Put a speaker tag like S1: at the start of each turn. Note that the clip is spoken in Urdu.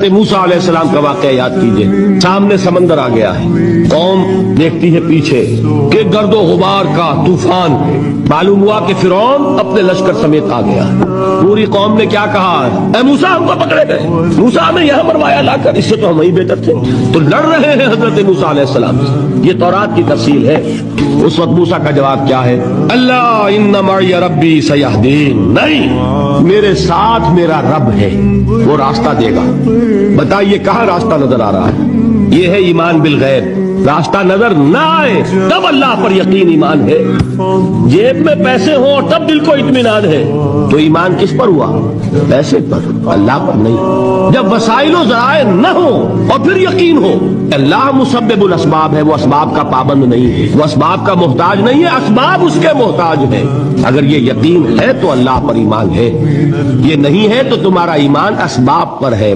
S1: موسیٰ علیہ السلام کا واقعہ یاد کیجئے. سامنے سمندر آ گیا ہے، قوم دیکھتی ہے پیچھے کہ گرد و غبار کا طوفان. معلوم ہوا کہ فرعون اپنے لشکر سمیت آ گیا. پوری قوم نے کیا کہا؟ اے موسیٰ ہم کو پکڑے گئے، موسیٰ ہمیں یہاں مروایا لا کر، اس سے تو ہم ہی بہتر تھے. تو لڑ رہے ہیں حضرت موسیٰ علیہ السلام سے. یہ تورات کی تفصیل ہے. اس وقت موسیٰ کا جواب کیا ہے؟ اللہ ان معی ربی سیہدین. نہیں، میرے ساتھ میرا رب ہے، وہ راستہ دے گا. بتائیے کہاں راستہ نظر آ رہا ہے؟ یہ ہے ایمان بالغیب. راستہ نظر نہ آئے تب اللہ پر یقین ایمان ہے. جیب میں پیسے ہوں اور تب دل کو اطمینان ہے تو ایمان کس پر ہوا؟ پیسے پر، اللہ پر نہیں. جب وسائل و ذرائع نہ ہو اور پھر یقین ہو اللہ مسبب الاسباب ہے، وہ اسباب کا پابند نہیں ہے، وہ اسباب کا محتاج نہیں ہے، اسباب اس کے محتاج ہے. اگر یہ یقین ہے تو اللہ پر ایمان ہے، یہ نہیں ہے تو تمہارا ایمان اسباب پر ہے.